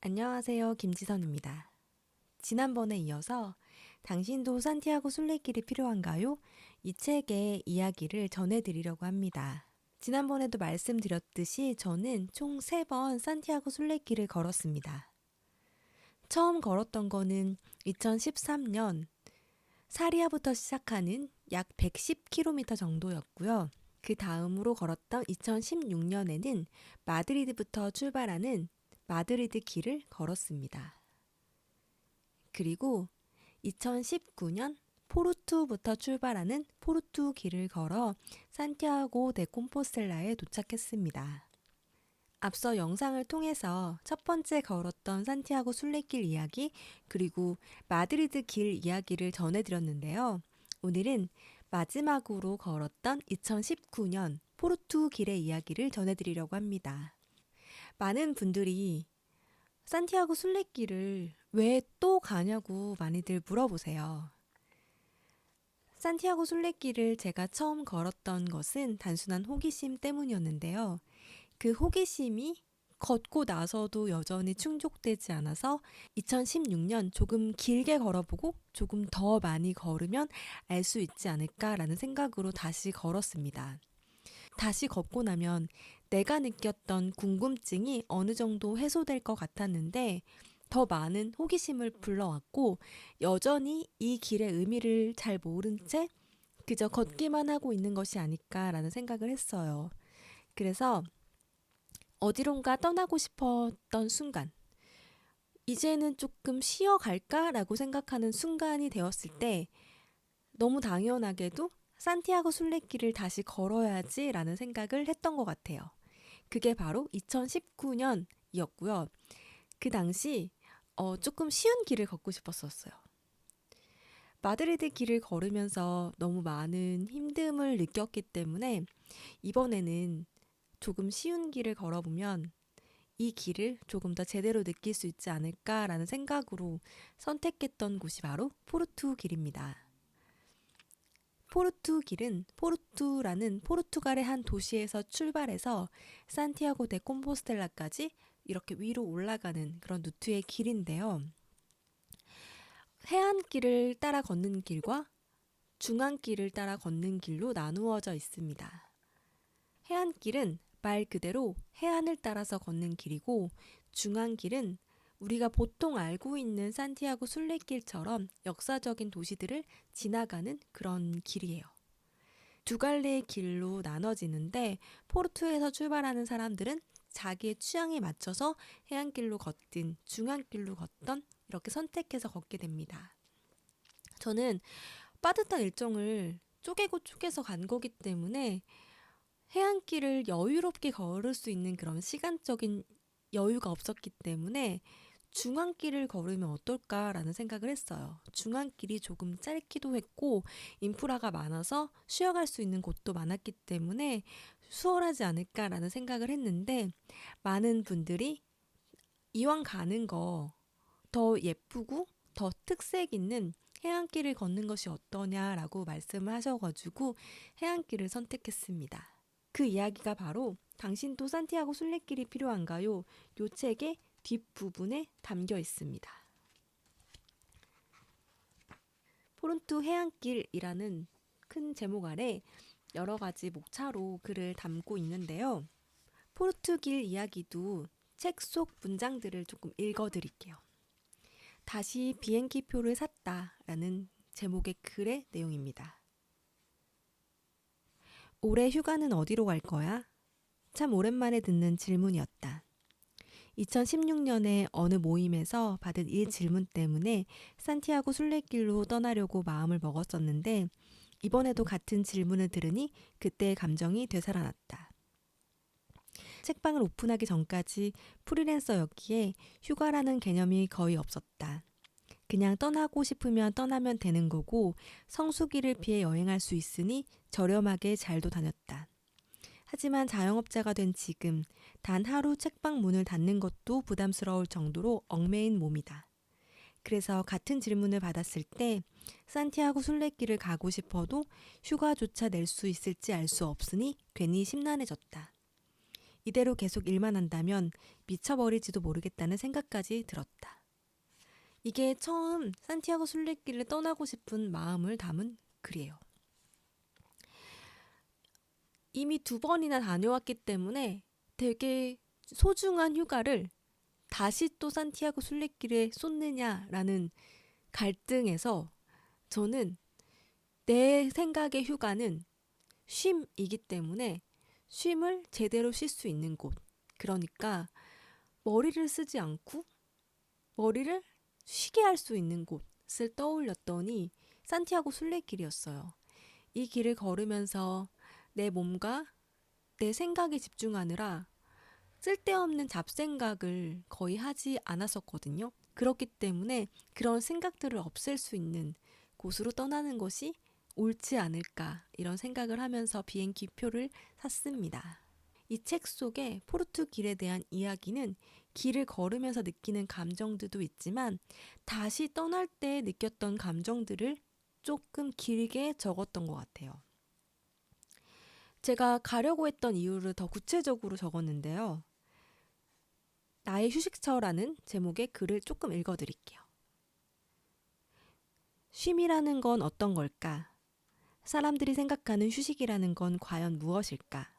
안녕하세요. 김지선입니다. 지난번에 이어서 당신도 산티아고 순례길이 필요한가요? 이 책의 이야기를 전해드리려고 합니다. 지난번에도 말씀드렸듯이 저는 총 3번 산티아고 순례길을 걸었습니다. 처음 걸었던 거는 2013년 사리아부터 시작하는 약 110km 정도였고요. 그 다음으로 걸었던 2016년에는 마드리드부터 출발하는 마드리드 길을 걸었습니다. 그리고 2019년 포르투부터 출발하는 포르투 길을 걸어 산티아고 데 콤포스텔라에 도착했습니다. 앞서 영상을 통해서 첫 번째 걸었던 산티아고 순례길 이야기 그리고 마드리드 길 이야기를 전해드렸는데요. 오늘은 마지막으로 걸었던 2019년 포르투 길의 이야기를 전해드리려고 합니다. 많은 분들이 산티아고 순례길을 왜 또 가냐고 많이들 물어보세요. 산티아고 순례길을 제가 처음 걸었던 것은 단순한 호기심 때문이었는데요. 그 호기심이 걷고 나서도 여전히 충족되지 않아서 2016년 조금 길게 걸어보고 조금 더 많이 걸으면 알 수 있지 않을까라는 생각으로 다시 걸었습니다. 다시 걷고 나면 내가 느꼈던 궁금증이 어느 정도 해소될 것 같았는데 더 많은 호기심을 불러왔고 여전히 이 길의 의미를 잘 모른 채 그저 걷기만 하고 있는 것이 아닐까라는 생각을 했어요. 그래서 어디론가 떠나고 싶었던 순간, 이제는 조금 쉬어갈까라고 생각하는 순간이 되었을 때 너무 당연하게도 산티아고 순례길을 다시 걸어야지라는 생각을 했던 것 같아요. 그게 바로 2019년이었고요. 그 당시 조금 쉬운 길을 걷고 싶었었어요. 마드리드 길을 걸으면서 너무 많은 힘듦을 느꼈기 때문에 이번에는 조금 쉬운 길을 걸어보면 이 길을 조금 더 제대로 느낄 수 있지 않을까라는 생각으로 선택했던 곳이 바로 포르투 길입니다. 포르투 길은 포르투라는 포르투갈의 한 도시에서 출발해서 산티아고 데 콤포스텔라까지 이렇게 위로 올라가는 그런 루트의 길인데요. 해안길을 따라 걷는 길과 중앙길을 따라 걷는 길로 나누어져 있습니다. 해안길은 말 그대로 해안을 따라서 걷는 길이고 중앙길은 우리가 보통 알고 있는 산티아고 순례길처럼 역사적인 도시들을 지나가는 그런 길이에요. 두 갈래의 길로 나눠지는데 포르투에서 출발하는 사람들은 자기의 취향에 맞춰서 해안길로 걷든 중앙길로 걷던 이렇게 선택해서 걷게 됩니다. 저는 빠듯한 일정을 쪼개고 쪼개서 간 거기 때문에 해안길을 여유롭게 걸을 수 있는 그런 시간적인 여유가 없었기 때문에 중앙길을 걸으면 어떨까라는 생각을 했어요. 중앙길이 조금 짧기도 했고 인프라가 많아서 쉬어갈 수 있는 곳도 많았기 때문에 수월하지 않을까라는 생각을 했는데 많은 분들이 이왕 가는 거 더 예쁘고 더 특색 있는 해안길을 걷는 것이 어떠냐라고 말씀을 하셔가지고 해안길을 선택했습니다. 그 이야기가 바로 당신도 산티아고 순례길이 필요한가요? 요 책의 뒷부분에 담겨 있습니다. 포르투 해안길이라는 큰 제목 아래 여러 가지 목차로 글을 담고 있는데요. 포르투길 이야기도 책 속 문장들을 조금 읽어드릴게요. 다시 비행기표를 샀다라는 제목의 글의 내용입니다. 올해 휴가는 어디로 갈 거야? 참 오랜만에 듣는 질문이었다. 2016년에 어느 모임에서 받은 이 질문 때문에 산티아고 순례길로 떠나려고 마음을 먹었었는데 이번에도 같은 질문을 들으니 그때의 감정이 되살아났다. 책방을 오픈하기 전까지 프리랜서였기에 휴가라는 개념이 거의 없었다. 그냥 떠나고 싶으면 떠나면 되는 거고 성수기를 피해 여행할 수 있으니 저렴하게 잘도 다녔다. 하지만 자영업자가 된 지금 단 하루 책방 문을 닫는 것도 부담스러울 정도로 얽매인 몸이다. 그래서 같은 질문을 받았을 때 산티아고 순례길을 가고 싶어도 휴가조차 낼 수 있을지 알 수 없으니 괜히 심란해졌다. 이대로 계속 일만 한다면 미쳐버릴지도 모르겠다는 생각까지 들었다. 이게 처음 산티아고 순례길을 떠나고 싶은 마음을 담은 글이에요. 이미 2번이나 다녀왔기 때문에 되게 소중한 휴가를 다시 또 산티아고 순례길에 쏟느냐라는 갈등에서 저는 내 생각의 휴가는 쉼이기 때문에 쉼을 제대로 쉴 수 있는 곳, 그러니까 머리를 쓰지 않고 머리를 쉬게 할 수 있는 곳을 떠올렸더니 산티아고 순례길이었어요. 이 길을 걸으면서 내 몸과 내 생각에 집중하느라 쓸데없는 잡생각을 거의 하지 않았었거든요. 그렇기 때문에 그런 생각들을 없앨 수 있는 곳으로 떠나는 것이 옳지 않을까 이런 생각을 하면서 비행기표를 샀습니다. 이 책 속에 포르투길에 대한 이야기는 길을 걸으면서 느끼는 감정들도 있지만 다시 떠날 때 느꼈던 감정들을 조금 길게 적었던 것 같아요. 제가 가려고 했던 이유를 더 구체적으로 적었는데요. 나의 휴식처라는 제목의 글을 조금 읽어드릴게요. 쉼이라는 건 어떤 걸까? 사람들이 생각하는 휴식이라는 건 과연 무엇일까?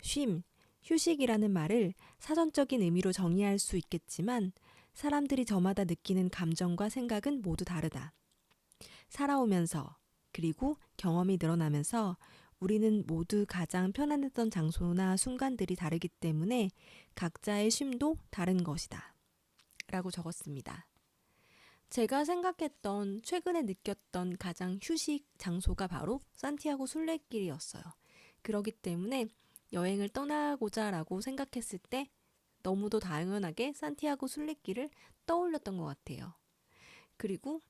쉼, 휴식이라는 말을 사전적인 의미로 정의할 수 있겠지만 사람들이 저마다 느끼는 감정과 생각은 모두 다르다. 살아오면서 그리고 경험이 늘어나면서 우리는 모두 가장 편안했던 장소나 순간들이 다르기 때문에 각자의 쉼도 다른 것이다. 라고 적었습니다. 제가 생각했던 최근에 느꼈던 가장 휴식 장소가 바로 산티아고 순례길이었어요. 그렇기 때문에 여행을 떠나고자 라고 생각했을 때 너무도 당연하게 산티아고 순례길을 떠올렸던 것 같아요. 그리고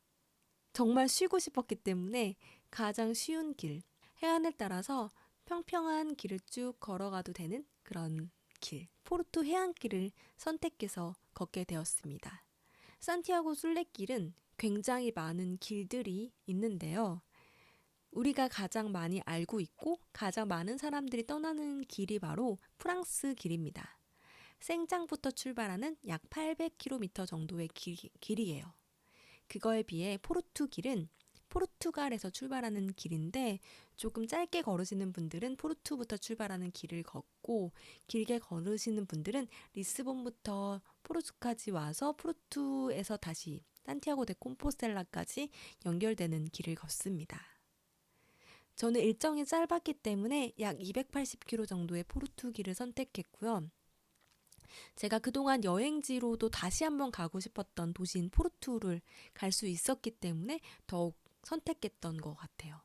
정말 쉬고 싶었기 때문에 가장 쉬운 길, 해안을 따라서 평평한 길을 쭉 걸어가도 되는 그런 길, 포르투 해안길을 선택해서 걷게 되었습니다. 산티아고 순례길은 굉장히 많은 길들이 있는데요. 우리가 가장 많이 알고 있고 가장 많은 사람들이 떠나는 길이 바로 프랑스 길입니다. 생장부터 출발하는 약 800km 정도의 길이에요. 그거에 비해 포르투길은 포르투갈에서 출발하는 길인데 조금 짧게 걸으시는 분들은 포르투부터 출발하는 길을 걷고 길게 걸으시는 분들은 리스본부터 포르투까지 와서 포르투에서 다시 산티아고 데 콤포스텔라까지 연결되는 길을 걷습니다. 저는 일정이 짧았기 때문에 약 280km 정도의 포르투길을 선택했고요. 제가 그동안 여행지로도 다시 한번 가고 싶었던 도시인 포르투를 갈 수 있었기 때문에 더욱 선택했던 것 같아요.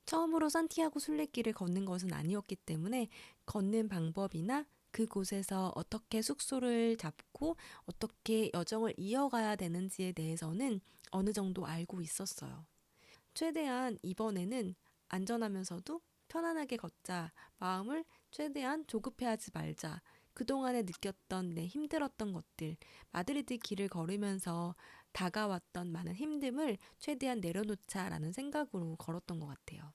처음으로 산티아고 순례길을 걷는 것은 아니었기 때문에 걷는 방법이나 그곳에서 어떻게 숙소를 잡고 어떻게 여정을 이어가야 되는지에 대해서는 어느 정도 알고 있었어요. 최대한 이번에는 안전하면서도 편안하게 걷자, 마음을 최대한 조급해하지 말자, 그동안에 느꼈던 내 힘들었던 것들, 마드리드 길을 걸으면서 다가왔던 많은 힘듦을 최대한 내려놓자라는 생각으로 걸었던 것 같아요.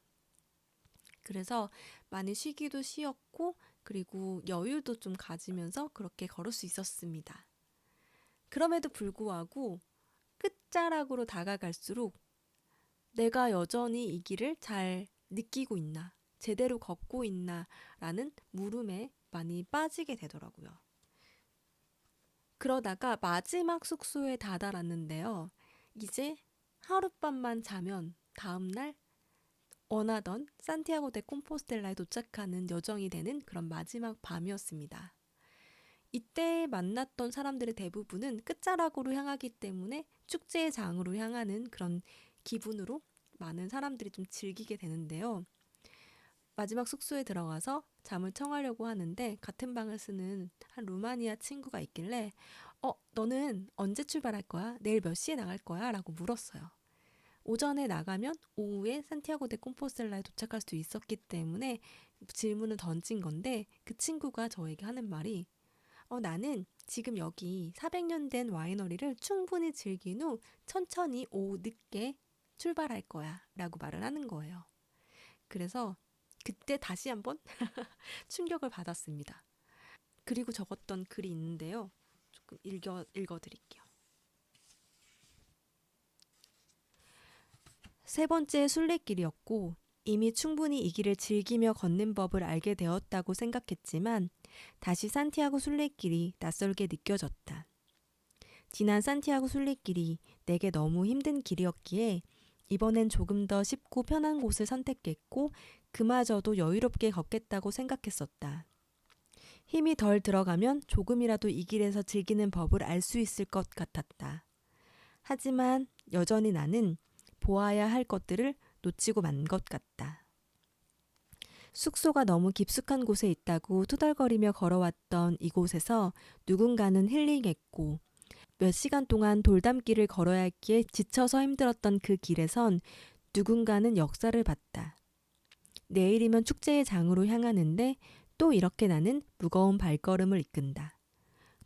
그래서 많이 쉬기도 쉬었고 그리고 여유도 좀 가지면서 그렇게 걸을 수 있었습니다. 그럼에도 불구하고 끝자락으로 다가갈수록 내가 여전히 이 길을 잘 느끼고 있나, 제대로 걷고 있나 라는 물음에 많이 빠지게 되더라고요. 그러다가 마지막 숙소에 다다랐는데요. 이제 하룻밤만 자면 다음날 원하던 산티아고 데 콤포스텔라에 도착하는 여정이 되는 그런 마지막 밤이었습니다. 이때 만났던 사람들의 대부분은 끝자락으로 향하기 때문에 축제의 장으로 향하는 그런 기분으로 많은 사람들이 좀 즐기게 되는데요. 마지막 숙소에 들어가서 잠을 청하려고 하는데 같은 방을 쓰는 한 루마니아 친구가 있길래 너는 언제 출발할 거야? 내일 몇 시에 나갈 거야? 라고 물었어요. 오전에 나가면 오후에 산티아고 데 콤포스텔라에 도착할 수 있었기 때문에 질문을 던진 건데 그 친구가 저에게 하는 말이 나는 지금 여기 400년 된 와이너리를 충분히 즐긴 후 천천히 오후 늦게 출발할 거야 라고 말을 하는 거예요. 그래서 그때 다시 한번 충격을 받았습니다. 그리고 적었던 글이 있는데요. 조금 읽어드릴게요. 세 번째 순례길이었고 이미 충분히 이 길을 즐기며 걷는 법을 알게 되었다고 생각했지만 다시 산티아고 순례길이 낯설게 느껴졌다. 지난 산티아고 순례길이 내게 너무 힘든 길이었기에 이번엔 조금 더 쉽고 편한 곳을 선택했고 그마저도 여유롭게 걷겠다고 생각했었다. 힘이 덜 들어가면 조금이라도 이 길에서 즐기는 법을 알 수 있을 것 같았다. 하지만 여전히 나는 보아야 할 것들을 놓치고 만 것 같다. 숙소가 너무 깊숙한 곳에 있다고 투덜거리며 걸어왔던 이곳에서 누군가는 힐링했고 몇 시간 동안 돌담길을 걸어야 했기에 지쳐서 힘들었던 그 길에선 누군가는 역사를 봤다. 내일이면 축제의 장으로 향하는데 또 이렇게 나는 무거운 발걸음을 이끈다.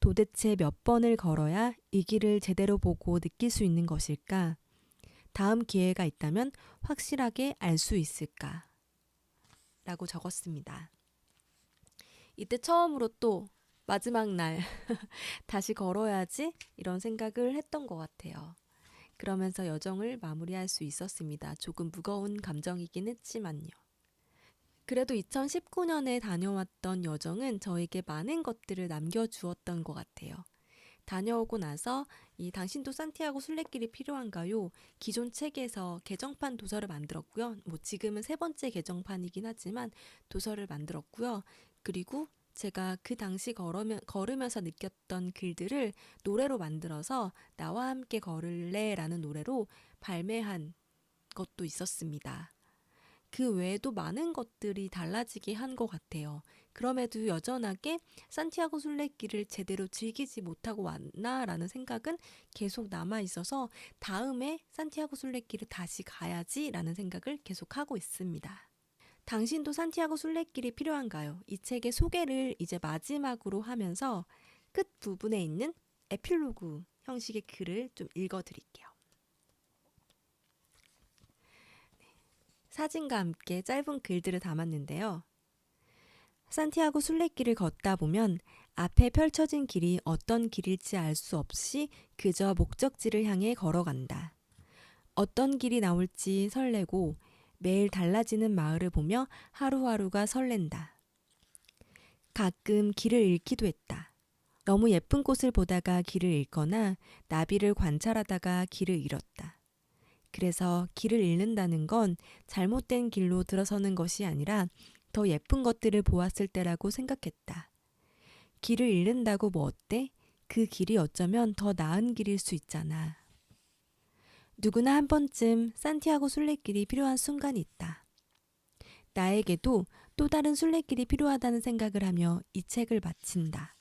도대체 몇 번을 걸어야 이 길을 제대로 보고 느낄 수 있는 것일까? 다음 기회가 있다면 확실하게 알 수 있을까? 라고 적었습니다. 이때 처음으로 또 마지막 날 다시 걸어야지 이런 생각을 했던 것 같아요. 그러면서 여정을 마무리할 수 있었습니다. 조금 무거운 감정이긴 했지만요. 그래도 2019년에 다녀왔던 여정은 저에게 많은 것들을 남겨주었던 것 같아요. 다녀오고 나서 이 당신도 산티아고 순례길이 필요한가요? 기존 책에서 개정판 도서를 만들었고요. 지금은 세 번째 개정판이긴 하지만 도서를 만들었고요. 그리고 제가 그 당시 걸으면서 느꼈던 글들을 노래로 만들어서 나와 함께 걸을래 라는 노래로 발매한 것도 있었습니다. 그 외에도 많은 것들이 달라지게 한 것 같아요. 그럼에도 여전하게 산티아고 순례길을 제대로 즐기지 못하고 왔나라는 생각은 계속 남아있어서 다음에 산티아고 순례길을 다시 가야지라는 생각을 계속하고 있습니다. 당신도 산티아고 순례길이 필요한가요? 이 책의 소개를 이제 마지막으로 하면서 끝 부분에 있는 에필로그 형식의 글을 좀 읽어드릴게요. 사진과 함께 짧은 글들을 담았는데요. 산티아고 순례길을 걷다 보면 앞에 펼쳐진 길이 어떤 길일지 알 수 없이 그저 목적지를 향해 걸어간다. 어떤 길이 나올지 설레고 매일 달라지는 마을을 보며 하루하루가 설렌다. 가끔 길을 잃기도 했다. 너무 예쁜 꽃을 보다가 길을 잃거나 나비를 관찰하다가 길을 잃었다. 그래서 길을 잃는다는 건 잘못된 길로 들어서는 것이 아니라 더 예쁜 것들을 보았을 때라고 생각했다. 길을 잃는다고 뭐 어때? 그 길이 어쩌면 더 나은 길일 수 있잖아. 누구나 한 번쯤 산티아고 순례길이 필요한 순간이 있다. 나에게도 또 다른 순례길이 필요하다는 생각을 하며 이 책을 마친다.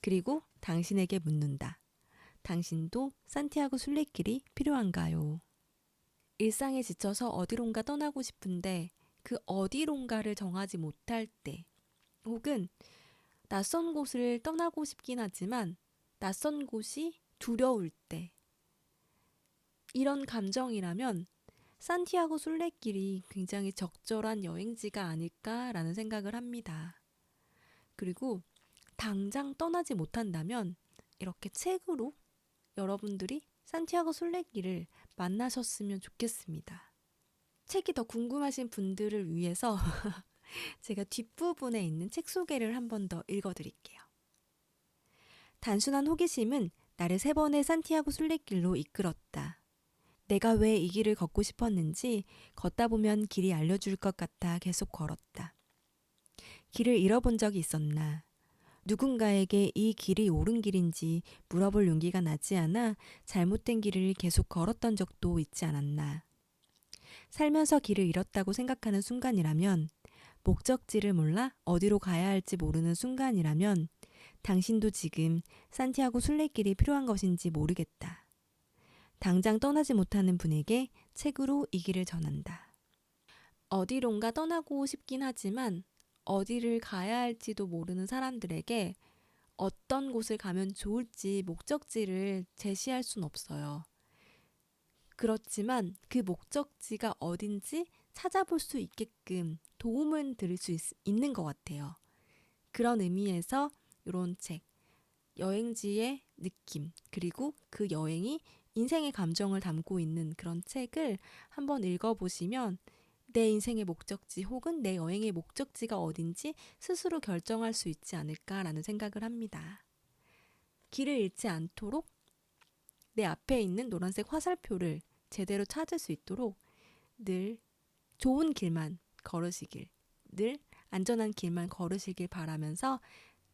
그리고 당신에게 묻는다. 당신도 산티아고 순례길이 필요한가요? 일상에 지쳐서 어디론가 떠나고 싶은데 그 어디론가를 정하지 못할 때 혹은 낯선 곳을 떠나고 싶긴 하지만 낯선 곳이 두려울 때 이런 감정이라면 산티아고 순례길이 굉장히 적절한 여행지가 아닐까라는 생각을 합니다. 그리고 당장 떠나지 못한다면 이렇게 책으로 여러분들이 산티아고 순례길을 만나셨으면 좋겠습니다. 책이 더 궁금하신 분들을 위해서 제가 뒷부분에 있는 책 소개를 한 번 더 읽어드릴게요. 단순한 호기심은 나를 3번의 산티아고 순례길로 이끌었다. 내가 왜 이 길을 걷고 싶었는지 걷다 보면 길이 알려줄 것 같아 계속 걸었다. 길을 잃어본 적이 있었나? 누군가에게 이 길이 옳은 길인지 물어볼 용기가 나지 않아 잘못된 길을 계속 걸었던 적도 있지 않았나. 살면서 길을 잃었다고 생각하는 순간이라면, 목적지를 몰라 어디로 가야 할지 모르는 순간이라면 당신도 지금 산티아고 순례길이 필요한 것인지 모르겠다. 당장 떠나지 못하는 분에게 책으로 이 길을 전한다. 어디론가 떠나고 싶긴 하지만 어디를 가야 할지도 모르는 사람들에게 어떤 곳을 가면 좋을지 목적지를 제시할 순 없어요. 그렇지만 그 목적지가 어딘지 찾아볼 수 있게끔 도움을 드릴 수 있는 것 같아요. 그런 의미에서 이런 책, 여행지의 느낌, 그리고 그 여행이 인생의 감정을 담고 있는 그런 책을 한번 읽어보시면 내 인생의 목적지 혹은 내 여행의 목적지가 어딘지 스스로 결정할 수 있지 않을까라는 생각을 합니다. 길을 잃지 않도록 내 앞에 있는 노란색 화살표를 제대로 찾을 수 있도록 늘 좋은 길만 걸으시길, 늘 안전한 길만 걸으시길 바라면서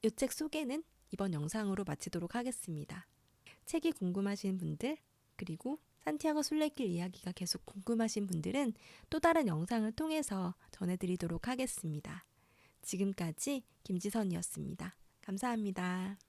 이 책 소개는 이번 영상으로 마치도록 하겠습니다. 책이 궁금하신 분들, 그리고 산티아고 순례길 이야기가 계속 궁금하신 분들은 또 다른 영상을 통해서 전해드리도록 하겠습니다. 지금까지 김지선이었습니다. 감사합니다.